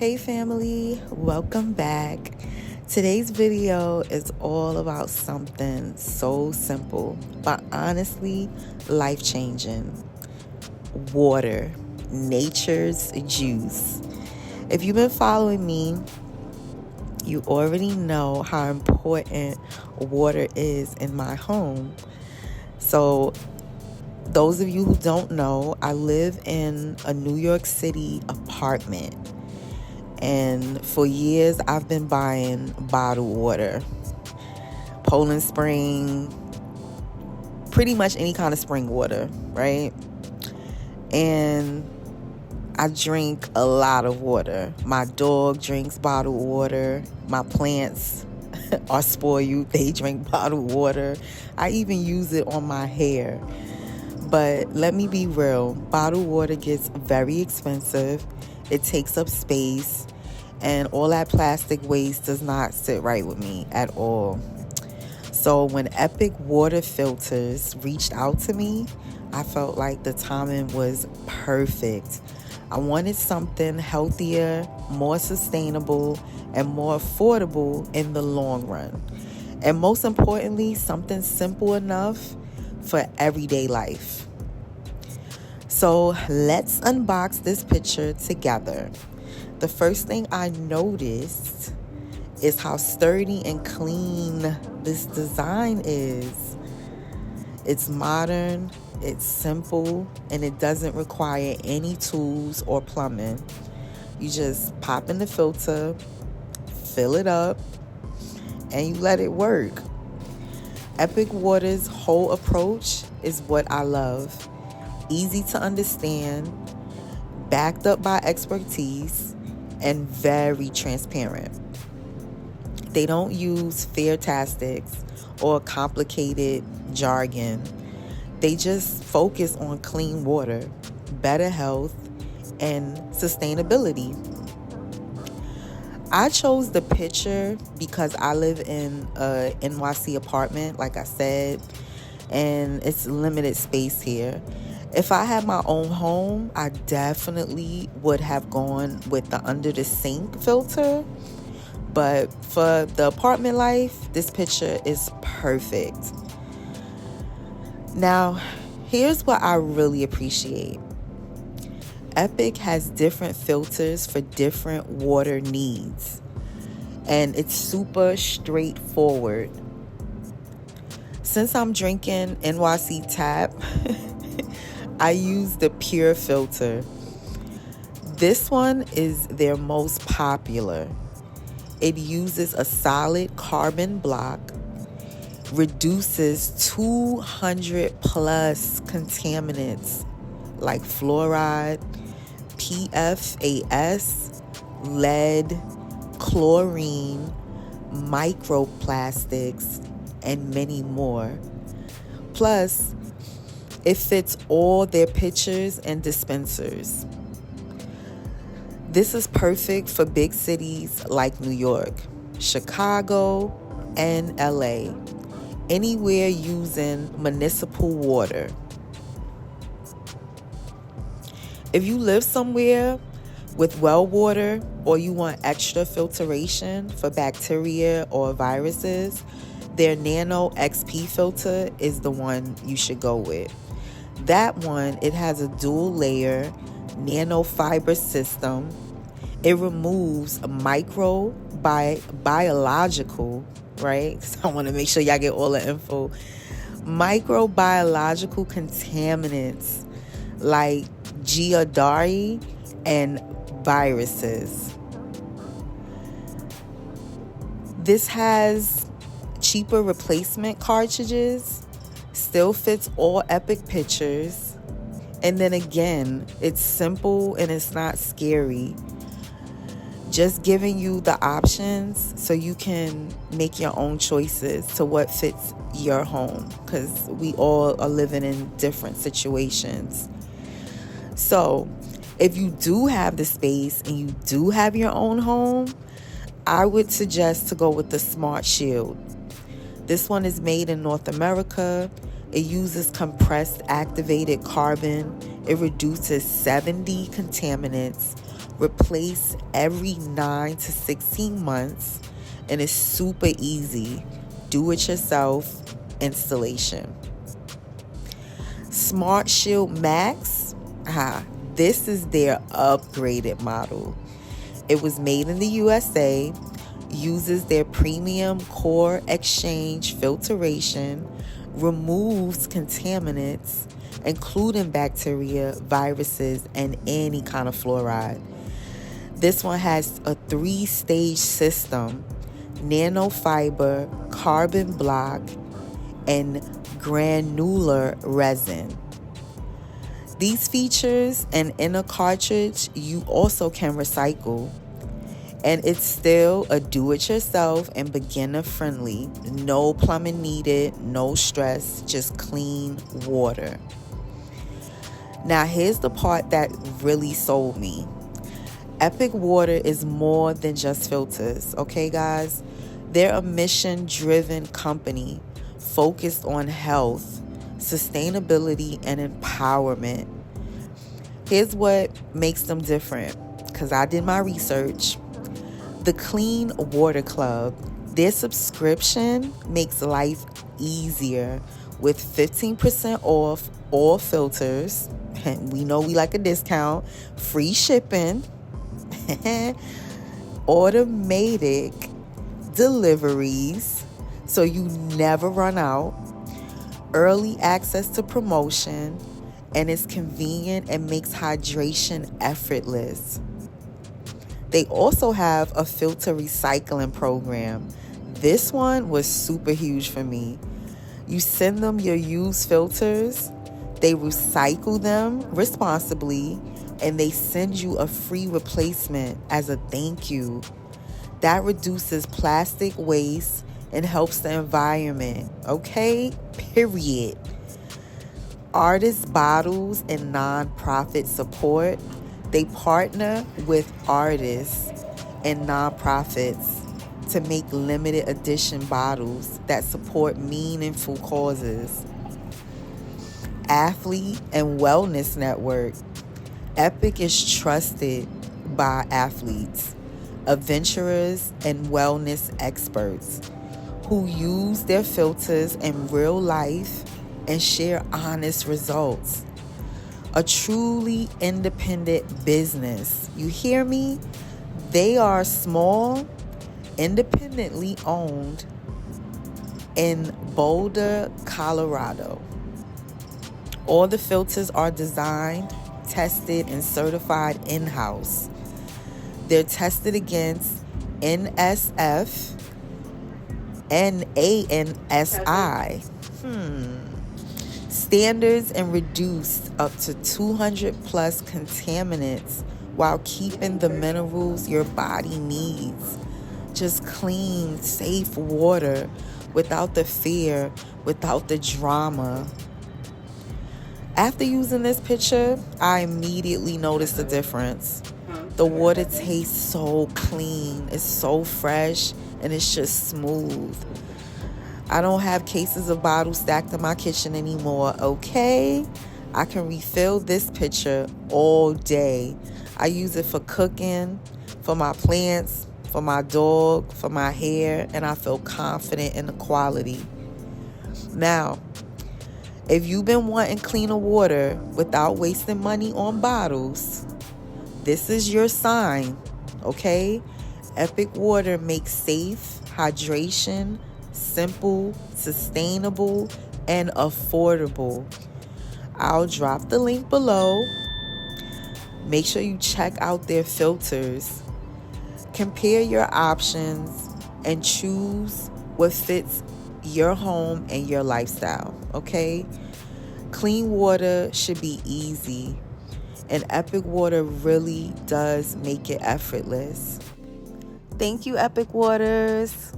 Hey family, welcome back. Today's video is all about something so simple, but honestly life-changing. Water, nature's juice. If you've been following me, you already know how important water is in my home. So those of you who don't know, I live in a New York City apartment. And for years, I've been buying bottled water. Poland Spring, pretty much any kind of spring water, right? And I drink a lot of water. My dog drinks bottled water. My plants are spoiled. They drink bottled water. I even use it on my hair. But let me be real. Bottled water gets very expensive. It takes up space. And all that plastic waste does not sit right with me at all. So when Epic Water Filters reached out to me, I felt like the timing was perfect. I wanted something healthier, more sustainable, and more affordable in the long run. And most importantly, something simple enough for everyday life. So let's unbox this picture together. The first thing I noticed is how sturdy and clean this design is. It's modern, it's simple, and it doesn't require any tools or plumbing. You just pop in the filter, fill it up, and you let it work. Epic Water's whole approach is what I love. Easy to understand, backed up by expertise, and very transparent. They don't use fantastics or complicated jargon. They just focus on clean water, better health, and sustainability. I chose the picture because I live in a NYC apartment, like I said, and it's limited space here. If I had my own home, I definitely would have gone with the under the sink filter. But for the apartment life, this picture is perfect. Now, here's what I really appreciate. Epic has different filters for different water needs. And it's super straightforward. Since I'm drinking NYC tap, I use the pure filter. This one is their most popular. It uses a solid carbon block, reduces 200 plus contaminants like fluoride, PFAS, lead, chlorine, microplastics, and many more. Plus, it fits all their pitchers and dispensers. This is perfect for big cities like New York, Chicago, and LA. Anywhere using municipal water. If you live somewhere with well water or you want extra filtration for bacteria or viruses, their Nano XP filter is the one you should go with. That one, it has a dual layer nanofiber system. It removes biological, right? So I want to make sure y'all get all the info. Microbiological contaminants like Giardia and viruses. This has cheaper replacement cartridges, still fits all Epic pitchers, and then again, it's simple and it's not scary. Just giving you the options so you can make your own choices to what fits your home, because we all are living in different situations. So if you do have the space and you do have your own home, I would suggest to go with the Smart Shield. This one is made in North America. It uses compressed activated carbon. It reduces 70 contaminants, Replace every 9 to 16 months, and it's super easy. Do it yourself installation. Smart Shield Max, this is their upgraded model. It was made in the USA, uses their premium core exchange filtration, removes contaminants, including bacteria, viruses, and any kind of fluoride. This one has a 3-stage system: nanofiber, carbon block, and granular resin. These features and in a cartridge you also can recycle. And it's still a do-it-yourself and beginner-friendly. No plumbing needed, no stress, just clean water. Now, here's the part that really sold me. Epic Water is more than just filters, okay, guys? They're a mission-driven company focused on health, sustainability, and empowerment. Here's what makes them different, because I did my research. The Clean Water Club, their subscription makes life easier with 15% off all filters. We know we like a discount. Free shipping. Automatic deliveries, so you never run out. Early access to promotion, and it's convenient and makes hydration effortless. They also have a filter recycling program. This one was super huge for me. You send them your used filters, they recycle them responsibly, and they send you a free replacement as a thank you. That reduces plastic waste and helps the environment, okay? Period. Artist bottles and nonprofit support. They partner with artists and nonprofits to make limited edition bottles that support meaningful causes. Athlete and Wellness Network. Epic is trusted by athletes, adventurers, and wellness experts who use their filters in real life and share honest results. A truly independent business. You hear me? They are small, independently owned in Boulder, Colorado. All the filters are designed, tested, and certified in-house. They're tested against NSF and ANSI standards and reduced up to 200 plus contaminants while keeping the minerals your body needs. Just clean, safe water without the fear, without the drama. After using this picture, I immediately noticed the difference. The water tastes so clean, it's so fresh, and it's just smooth. I don't have cases of bottles stacked in my kitchen anymore, okay? I can refill this pitcher all day. I use it for cooking, for my plants, for my dog, for my hair, and I feel confident in the quality. Now, if you've been wanting cleaner water without wasting money on bottles, this is your sign, okay? Epic Water makes safe hydration simple, sustainable, and affordable. I'll drop the link below. Make sure you check out their filters. Compare your options and choose what fits your home and your lifestyle, okay? Clean water should be easy, and Epic Water really does make it effortless. Thank you, Epic Waters.